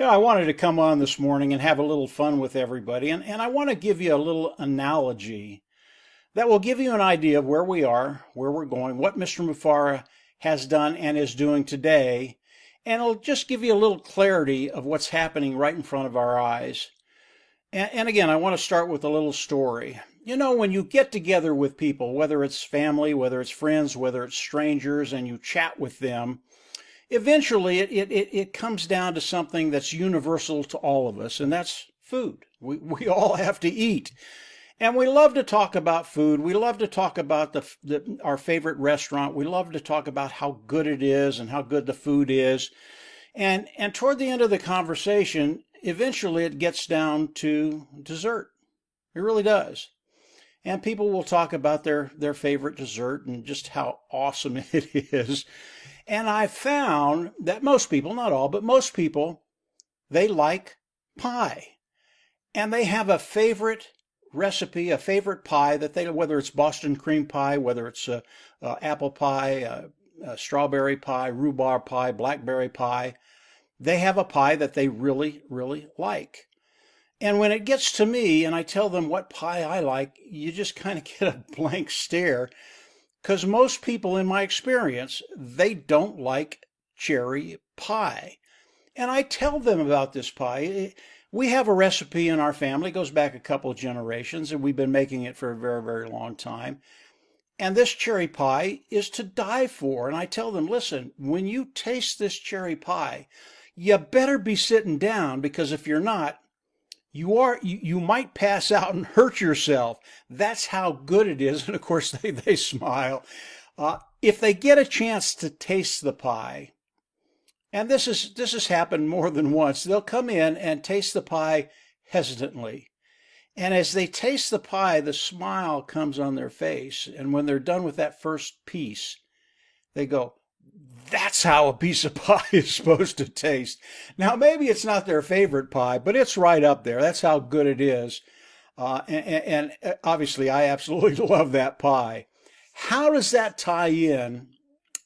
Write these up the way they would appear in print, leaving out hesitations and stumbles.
I wanted to come on this morning and have a little fun with everybody, and I want to give you a little analogy that will give you an idea of where we are, where we're going, what Mr. Mufara has done and is doing today, and it'll just give you a little clarity of what's happening right in front of our eyes. And again, I want to start with a little story. When you get together with people, whether it's family, whether it's friends, whether it's strangers, and you chat with them, eventually it comes down to something that's universal to all of us, and that's food. We all have to eat. And we love to talk about food. We love to talk about our favorite restaurant. We love to talk about how good it is and how good the food is. And toward the end of the conversation, eventually it gets down to dessert. It really does. And people will talk about their favorite dessert and just how awesome it is. And I found that most people, not all, but most people, they like pie. And they have a favorite recipe, a favorite pie that whether it's Boston cream pie, whether it's apple pie, strawberry pie, rhubarb pie, blackberry pie, they have a pie that they really, really like. And when it gets to me and I tell them what pie I like, you just kind of get a blank stare. Because most people, in my experience, they don't like cherry pie. And I tell them about this pie. We have a recipe in our family. It goes back a couple of generations, and we've been making it for a very, very long time. And this cherry pie is to die for. And I tell them, listen, when you taste this cherry pie, you better be sitting down, because if you're not, you might pass out and hurt yourself. That's how good it is. And of course they smile. If they get a chance to taste the pie, and this has happened more than once, they'll come in and taste the pie hesitantly. And as they taste the pie, the smile comes on their face. And when they're done with that first piece, they go, that's how a piece of pie is supposed to taste. Now, maybe it's not their favorite pie, but it's right up there. That's how good it is. And obviously, I absolutely love that pie. How does that tie in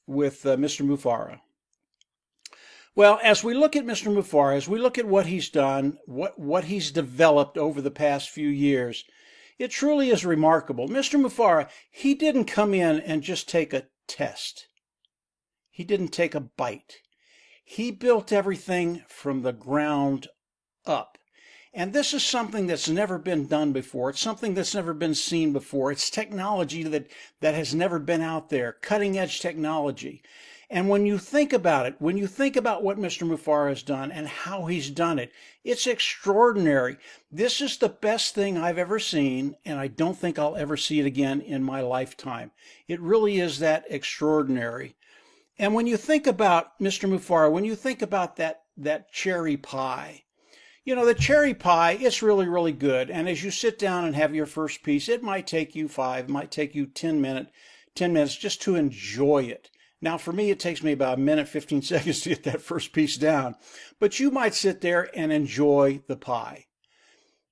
with Mr. Mufara? Well, as we look at Mr. Mufara, as we look at what he's done, what he's developed over the past few years, it truly is remarkable. Mr. Mufara, he didn't come in and just take a test. He didn't take a bite. He built everything from the ground up. And this is something that's never been done before. It's something that's never been seen before. It's technology that has never been out there, cutting edge technology. And when you think about it, when you think about what Mr. Mufara has done and how he's done it, it's extraordinary. This is the best thing I've ever seen, and I don't think I'll ever see it again in my lifetime. It really is that extraordinary. And when you think about Mr. Mufara, when you think about that cherry pie, the cherry pie, it's really, really good. And as you sit down and have your first piece, it might take you 5, might take you 10 minutes just to enjoy it. Now, for me, it takes me about a minute, 15 seconds to get that first piece down. But you might sit there and enjoy the pie.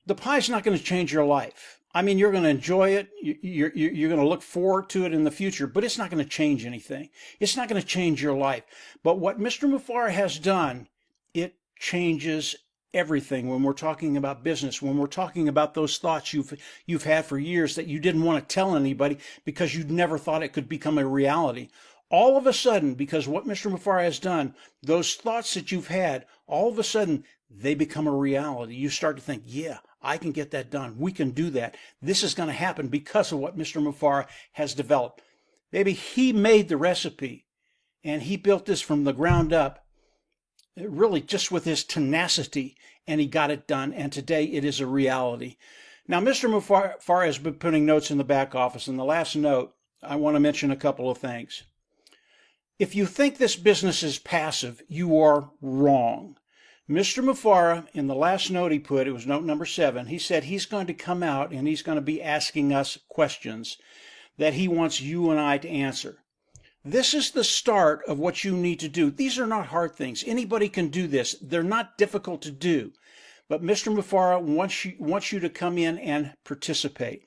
The pie's not going to change your life. I mean, you're going to enjoy it. You're going to look forward to it in the future, but it's not going to change anything. It's not going to change your life. But what Mr. Mufara has done, it changes everything. When we're talking about business, when we're talking about those thoughts you've had for years that you didn't want to tell anybody because you'd never thought it could become a reality. All of a sudden, because what Mr. Mufara has done, those thoughts that you've had, all of a sudden, they become a reality. You start to think, yeah, I can get that done. We can do that. This is going to happen because of what Mr. Mufara has developed. Maybe he made the recipe and he built this from the ground up, really just with his tenacity, and he got it done. And today it is a reality. Now, Mr. Mufara has been putting notes in the back office. In the last note, I want to mention a couple of things. If you think this business is passive, you are wrong. Mr. Mufara, in the last note he put, it was note number 7, he said he's going to come out and he's going to be asking us questions that he wants you and I to answer. This is the start of what you need to do. These are not hard things. Anybody can do this. They're not difficult to do. But Mr. Mufara wants you to come in and participate.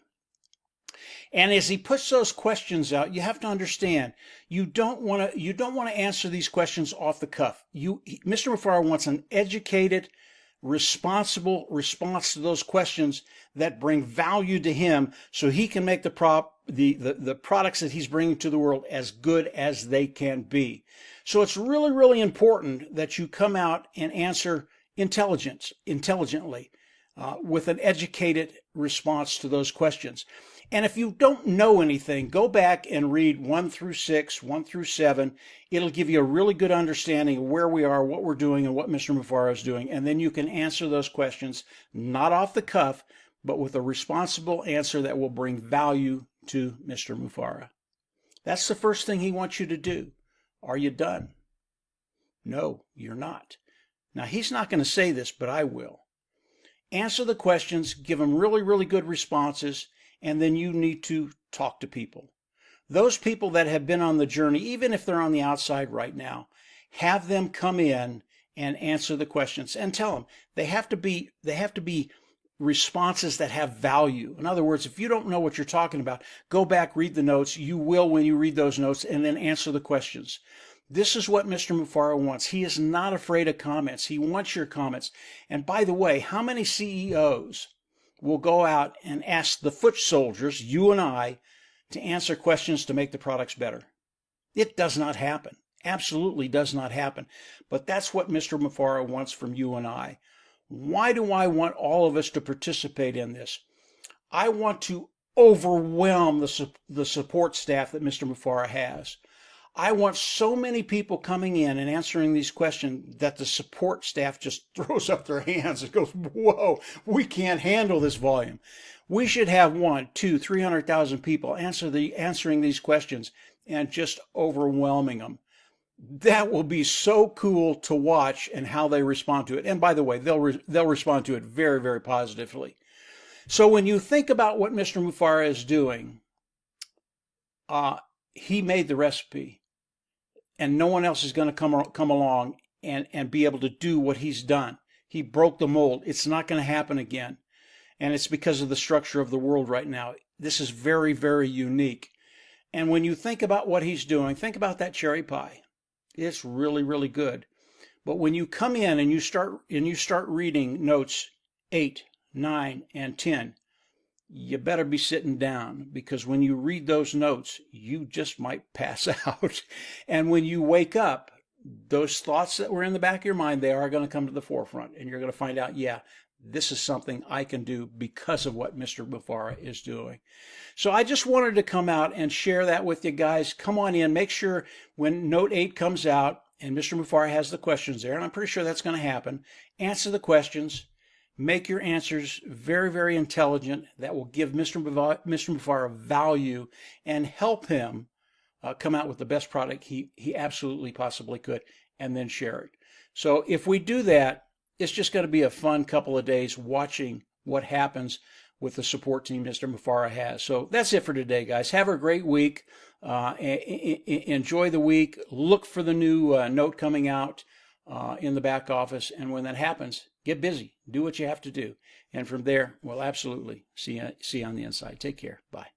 And as he puts those questions out, you have to understand, you don't want to answer these questions off the cuff. Mr. Mufareh wants an educated, responsible response to those questions that bring value to him, so he can make the products that he's bringing to the world as good as they can be. So it's really, really important that you come out and answer intelligently, with an educated response to those questions. And if you don't know anything, go back and read 1 through 6, 1 through 7. It'll give you a really good understanding of where we are, what we're doing, and what Mr. Mufareh is doing. And then you can answer those questions, not off the cuff, but with a responsible answer that will bring value to Mr. Mufareh. That's the first thing he wants you to do. Are you done? No, you're not. Now, he's not going to say this, but I will. Answer the questions, give them really, really good responses, and then you need to talk to people. Those people that have been on the journey, even if they're on the outside right now, have them come in and answer the questions and tell them they have to be responses that have value. In other words, if you don't know what you're talking about, go back, read the notes. You will when you read those notes, and then answer the questions. This is what Mr. Mufareh wants. He is not afraid of comments. He wants your comments. And by the way, how many CEOs will go out and ask the foot soldiers, you and I, to answer questions to make the products better? It does not happen. Absolutely does not happen. But that's what Mr. Mufareh wants from you and I. Why do I want all of us to participate in this? I want to overwhelm the support staff that Mr. Mufareh has. I want so many people coming in and answering these questions that the support staff just throws up their hands and goes, whoa, we can't handle this volume. We should have 1, 2, 300,000 people answering these questions and just overwhelming them. That will be so cool to watch and how they respond to it. And by the way, they'll respond to it very, very positively. So when you think about what Mr. Mufareh is doing, he made the recipe. And no one else is going to come along and be able to do what he's done. He broke the mold. It's not going to happen again. And it's because of the structure of the world right now. This is very, very unique. And when you think about what he's doing, think about that cherry pie. It's really, really good. But when you come in and you start reading notes 8, 9, and 10, you better be sitting down, because when you read those notes, you just might pass out. And when you wake up, those thoughts that were in the back of your mind, they are going to come to the forefront. And you're going to find out, yeah, this is something I can do because of what Mr. Mufareh is doing. So I just wanted to come out and share that with you guys. Come on in. Make sure when Note 8 comes out and Mr. Mufareh has the questions there, and I'm pretty sure that's going to happen, answer the questions. Make your answers very, very intelligent. That will give Mr. Mufareh value and help him come out with the best product he absolutely possibly could, and then share it. So if we do that, it's just going to be a fun couple of days watching what happens with the support team Mr. Mufareh has. So that's it for today, guys. Have a great week. Enjoy the week. Look for the new note coming out in the back office. And when that happens, get busy. Do what you have to do. And from there, we'll absolutely see you on the inside. Take care. Bye.